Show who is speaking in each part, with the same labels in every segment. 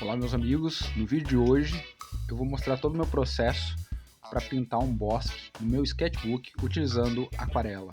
Speaker 1: Olá meus amigos, no vídeo de hoje eu vou mostrar todo o meu processo para pintar um bosque no meu sketchbook utilizando aquarela.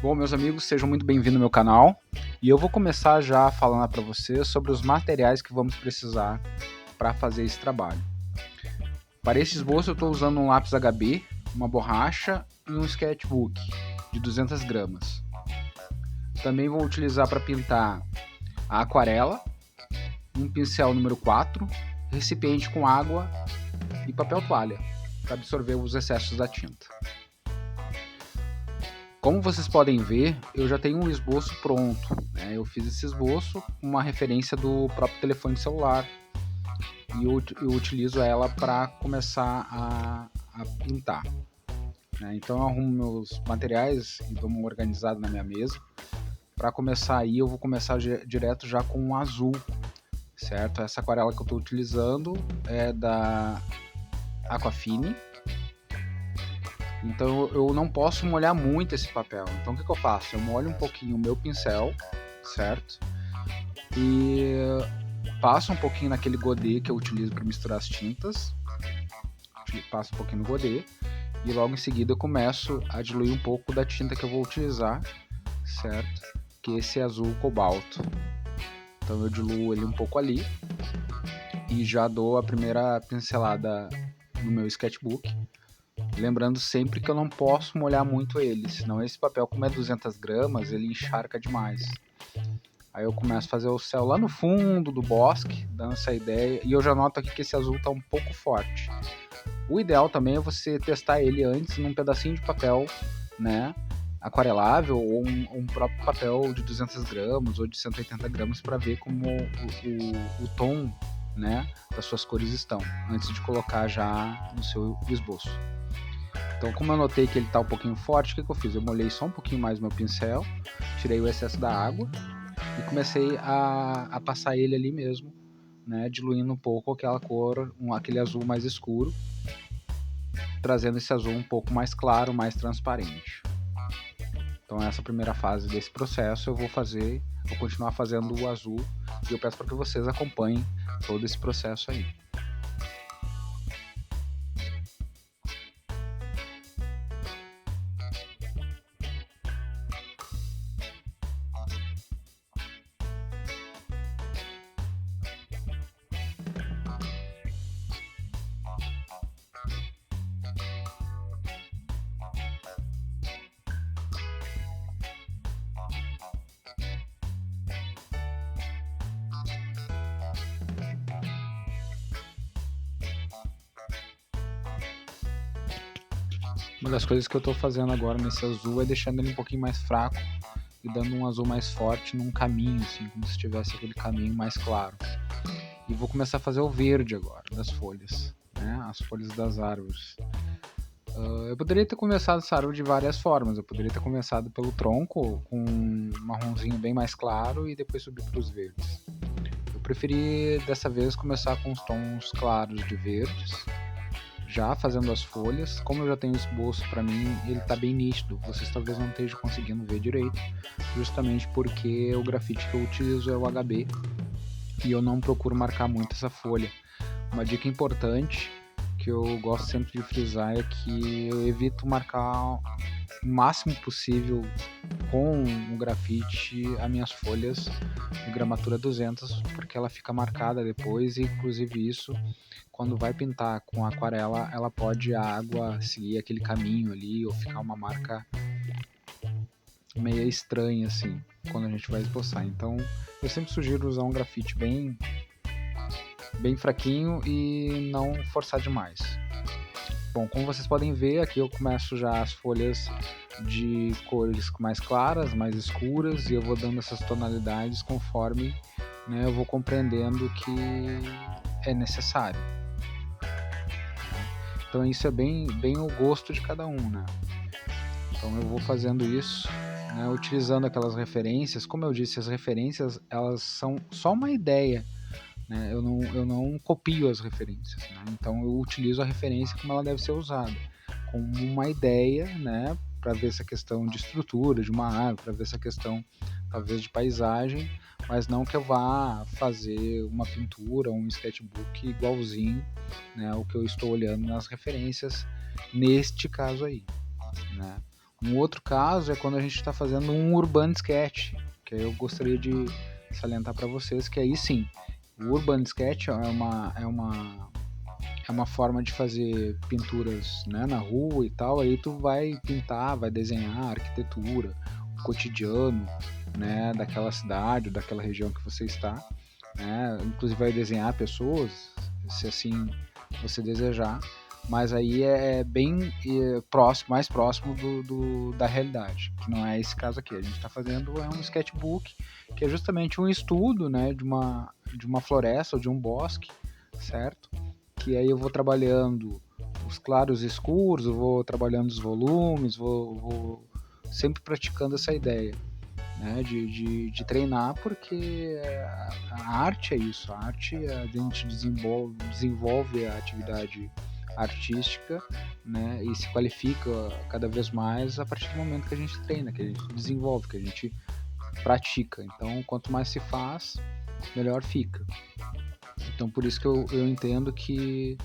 Speaker 1: Bom meus amigos, sejam muito bem-vindos ao meu canal e eu vou começar já falando para vocês sobre os materiais que vamos precisar para fazer esse trabalho. Para esse esboço eu estou usando um lápis HB, uma borracha e um sketchbook de 200 gramas. Também vou utilizar para pintar a aquarela, um pincel número 4, recipiente com água e papel toalha para absorver os excessos da tinta. Como vocês podem ver, eu já tenho um esboço pronto, né? Eu fiz esse esboço com uma referência do próprio telefone celular e eu utilizo ela para começar a pintar, né? Então eu arrumo meus materiais e dou uma organizada na minha mesa. Para começar aí, eu vou começar direto já com um azul, certo? Essa aquarela que eu estou utilizando é da Aquafine. Então eu não posso molhar muito esse papel. Então o que eu faço? Eu molho um pouquinho o meu pincel, certo? E passo um pouquinho naquele godê que eu utilizo para misturar as tintas. Passo um pouquinho no godê. E logo em seguida eu começo a diluir um pouco da tinta que eu vou utilizar, certo? Que esse é azul cobalto. Então eu diluo ele um pouco ali e já dou a primeira pincelada no meu sketchbook. Lembrando sempre que eu não posso molhar muito ele, senão esse papel, como é 200 gramas, ele encharca demais. Aí eu começo a fazer o céu lá no fundo do bosque, dando essa ideia. E eu já noto aqui que esse azul está um pouco forte. O ideal também é você testar ele antes num pedacinho de papel, né, aquarelável ou um próprio papel de 200 gramas ou de 180 gramas para ver como o tom, né, das suas cores estão, antes de colocar já no seu esboço. Então, como eu notei que ele está um pouquinho forte, o que eu fiz? Eu molhei só um pouquinho mais meu pincel, tirei o excesso da água e comecei a passar ele ali mesmo, né, diluindo um pouco aquela cor, aquele azul mais escuro, trazendo esse azul um pouco mais claro, mais transparente. Então essa primeira fase desse processo eu vou continuar fazendo o azul e eu peço para que vocês acompanhem todo esse processo aí. Uma das coisas que eu estou fazendo agora nesse azul é deixando ele um pouquinho mais fraco e dando um azul mais forte num caminho, assim, como se tivesse aquele caminho mais claro. E vou começar a fazer o verde agora, das folhas, né? As folhas das árvores. Eu poderia ter começado essa árvore de várias formas. Eu poderia ter começado pelo tronco, com um marronzinho bem mais claro e depois subir para os verdes. Eu preferi dessa vez começar com os tons claros de verdes, já fazendo as folhas. Como eu já tenho esboço, para mim ele está bem nítido, vocês talvez não estejam conseguindo ver direito, justamente porque o grafite que eu utilizo é o HB e eu não procuro marcar muito essa folha. Uma dica importante que eu gosto sempre de frisar é que eu evito marcar o máximo possível com o grafite as minhas folhas de gramatura 200, porque ela fica marcada depois e inclusive isso, quando vai pintar com aquarela, ela pode a água seguir aquele caminho ali ou ficar uma marca meio estranha assim, quando a gente vai esboçar. Então eu sempre sugiro usar um grafite bem fraquinho e não forçar demais. Bom, como vocês podem ver, aqui eu começo já as folhas de cores mais claras, mais escuras, e eu vou dando essas tonalidades conforme, né, eu vou compreendendo que é necessário. Então isso é bem o gosto de cada um, né? Então eu vou fazendo isso, né, utilizando aquelas referências. Como eu disse, as referências elas são só uma ideia, né? Eu não copio as referências, né? Então eu utilizo a referência como ela deve ser usada, como uma ideia, né, para ver essa questão de estrutura de uma árvore, para ver essa questão talvez de paisagem, mas não que eu vá fazer uma pintura, um sketchbook igualzinho, né, o que eu estou olhando nas referências neste caso aí, né. Um outro caso é quando a gente está fazendo um urban sketch, que eu gostaria de salientar para vocês que aí sim, o urban sketch é uma forma de fazer pinturas, né, na rua e tal, aí tu vai pintar, vai desenhar a arquitetura, o cotidiano, né, daquela cidade, daquela região que você está, né, inclusive vai desenhar pessoas, se assim você desejar, mas aí é bem próximo, mais próximo da realidade, que não é esse caso aqui. A gente está fazendo um sketchbook, que é justamente um estudo, né, de uma floresta ou de um bosque, certo? Que aí eu vou trabalhando os claros e escuros, eu vou trabalhando os volumes, vou sempre praticando essa ideia, né, de treinar, porque a arte é isso, a arte a gente desenvolve a atividade artística, né, e se qualifica cada vez mais a partir do momento que a gente treina, que a gente desenvolve, que a gente pratica. Então, quanto mais se faz, melhor fica. Então, por isso que eu entendo que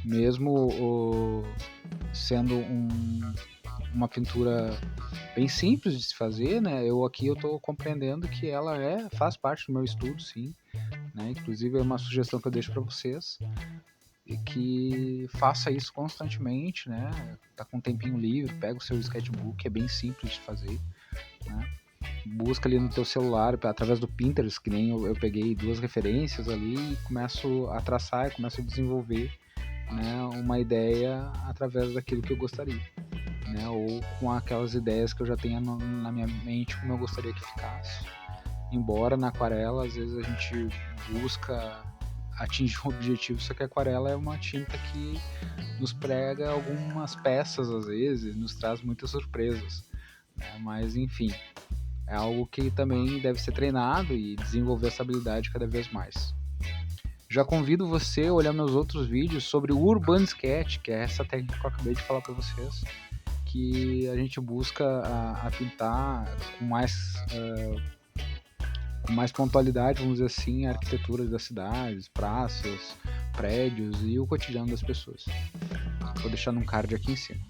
Speaker 1: mesmo sendo uma pintura bem simples de se fazer, né? Eu estou compreendendo que ela faz parte do meu estudo, sim, né? Inclusive é uma sugestão que eu deixo para vocês e que faça isso constantemente, né? Tá com um tempinho livre, pega o seu sketchbook, é bem simples de fazer, né? Busca ali no teu celular, através do Pinterest, que nem eu peguei 2 referências ali e começo a traçar, e começo a desenvolver, né, uma ideia através daquilo que eu gostaria, né, ou com aquelas ideias que eu já tenho na minha mente como eu gostaria que ficasse. Embora na aquarela, às vezes a gente busca atingir um objetivo, só que a aquarela é uma tinta que nos prega algumas peças, às vezes, nos traz muitas surpresas, né, mas enfim, é algo que também deve ser treinado e desenvolver essa habilidade cada vez mais. Já convido você a olhar meus outros vídeos sobre o Urban Sketch, que é essa técnica que eu acabei de falar para vocês, que a gente busca a pintar com mais pontualidade, vamos dizer assim, a arquitetura das cidades, praças, prédios e o cotidiano das pessoas. Vou deixar num card aqui em cima.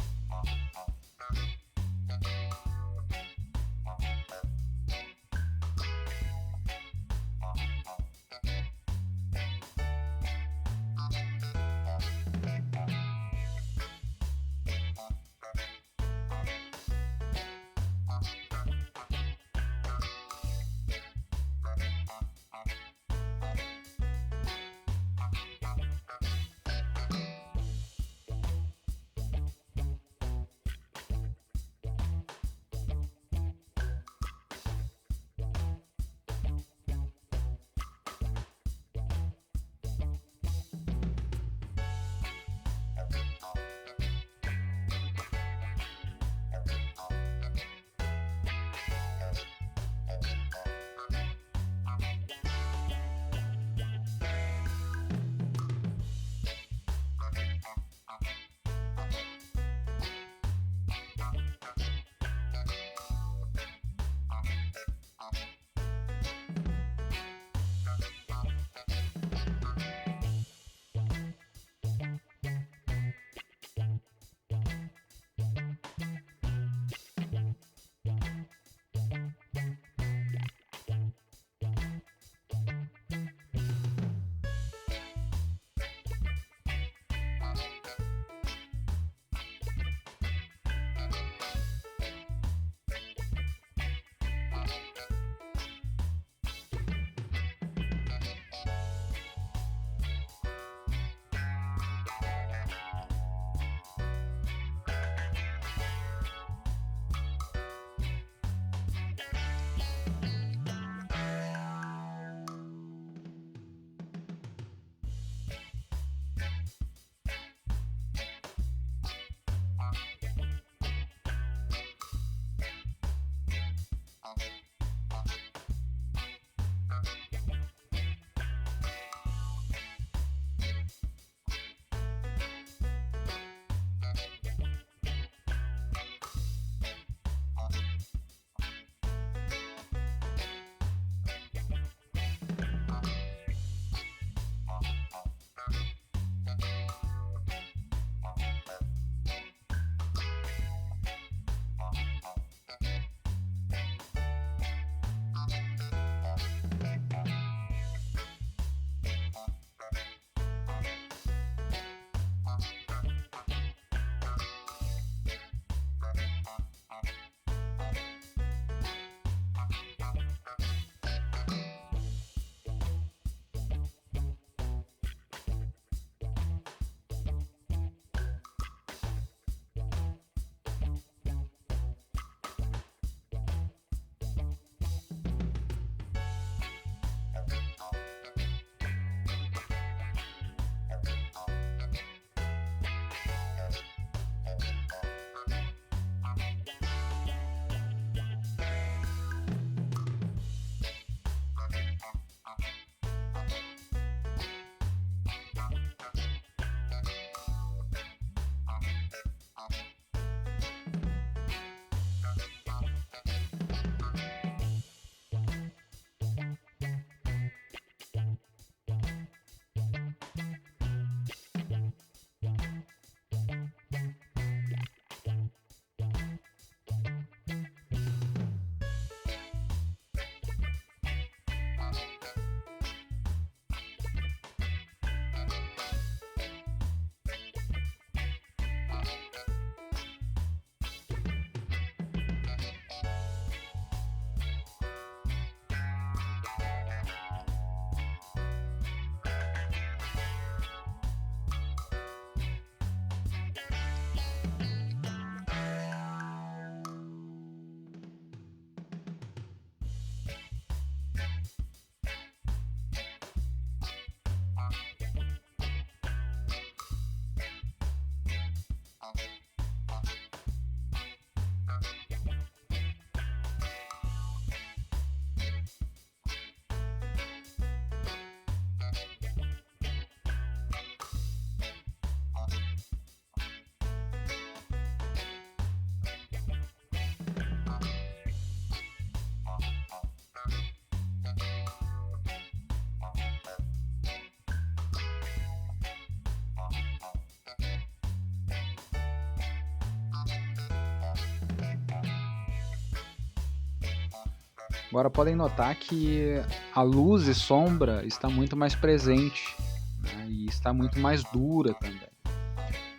Speaker 1: Agora podem notar que a luz e sombra está muito mais presente, né? E está muito mais dura também.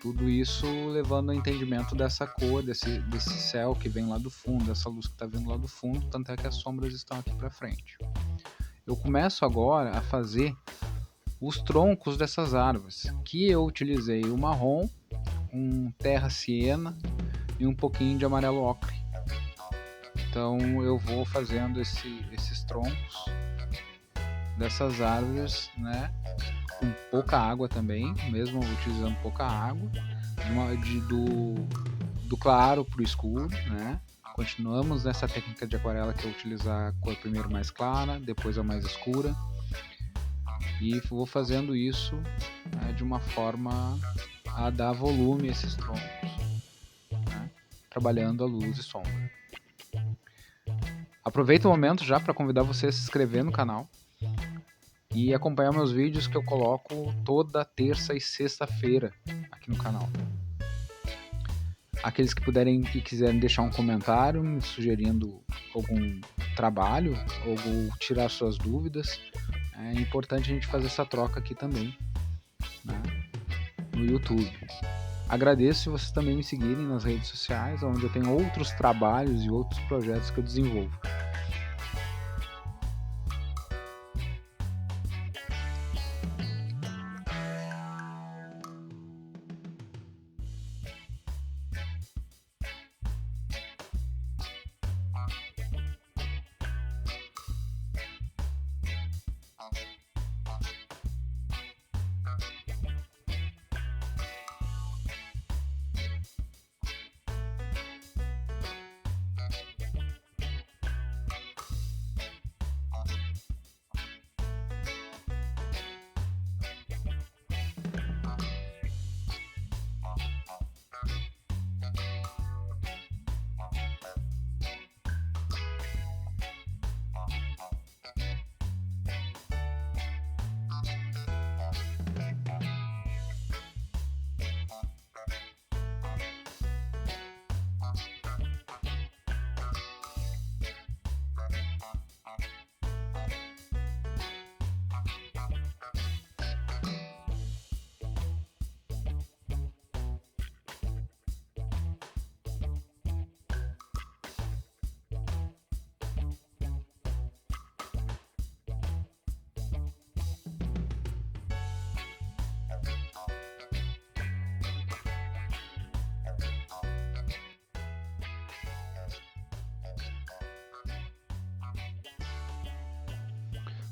Speaker 1: Tudo isso levando ao entendimento dessa cor, desse céu que vem lá do fundo, dessa luz que está vindo lá do fundo, tanto é que as sombras estão aqui para frente. Eu começo agora a fazer os troncos dessas árvores, que eu utilizei o marrom, um terra siena e um pouquinho de amarelo ocre. Então eu vou fazendo esses troncos dessas árvores, né, com pouca água também, mesmo utilizando pouca água, do claro para o escuro, né? Continuamos nessa técnica de aquarela que é utilizar a cor primeiro mais clara, depois a mais escura, e vou fazendo isso, né, de uma forma a dar volume a esses troncos, né, trabalhando a luz e sombra. Aproveito o momento já para convidar você a se inscrever no canal e acompanhar meus vídeos que eu coloco toda terça e sexta-feira aqui no canal. Aqueles que puderem e quiserem deixar um comentário me sugerindo algum trabalho ou tirar suas dúvidas, é importante a gente fazer essa troca aqui também, né, no YouTube. Agradeço se vocês também me seguirem nas redes sociais, onde eu tenho outros trabalhos e outros projetos que eu desenvolvo.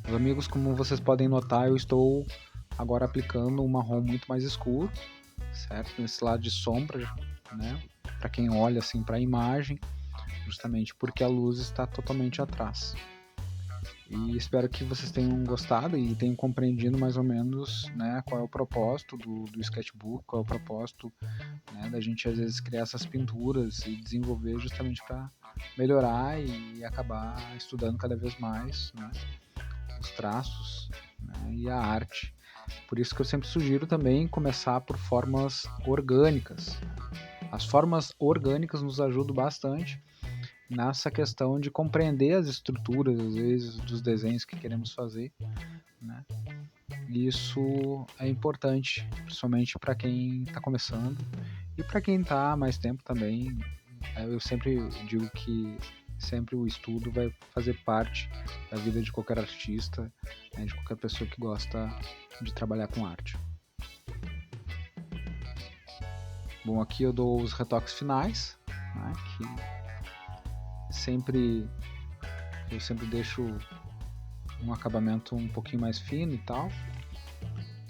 Speaker 1: Meus amigos, como vocês podem notar, eu estou agora aplicando um marrom muito mais escuro, certo? Nesse lado de sombra, né? Para quem olha assim para a imagem, justamente porque a luz está totalmente atrás. E espero que vocês tenham gostado e tenham compreendido mais ou menos, né, qual é o propósito do sketchbook, qual é o propósito, né, da gente às vezes criar essas pinturas e desenvolver justamente para melhorar e acabar estudando cada vez mais, né, os traços, né, e a arte. Por isso que eu sempre sugiro também começar por formas orgânicas. As formas orgânicas nos ajudam bastante nessa questão de compreender as estruturas, às vezes, dos desenhos que queremos fazer, né? Isso é importante, principalmente para quem está começando e para quem está há mais tempo também. Eu sempre digo que sempre o estudo vai fazer parte da vida de qualquer artista, né, de qualquer pessoa que gosta de trabalhar com arte. Bom, aqui eu dou os retoques finais, né, que eu sempre deixo um acabamento um pouquinho mais fino e tal,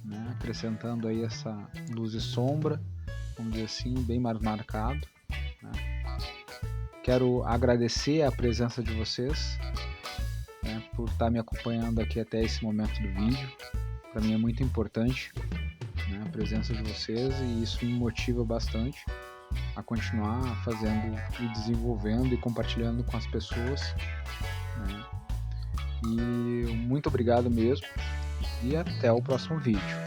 Speaker 1: né, acrescentando aí essa luz e sombra, vamos dizer assim, bem mais marcado, né. Quero agradecer a presença de vocês, né, por estar me acompanhando aqui até esse momento do vídeo. Para mim é muito importante, né, a presença de vocês, e isso me motiva bastante a continuar fazendo e desenvolvendo e compartilhando com as pessoas, né? E muito obrigado mesmo, e até o próximo vídeo.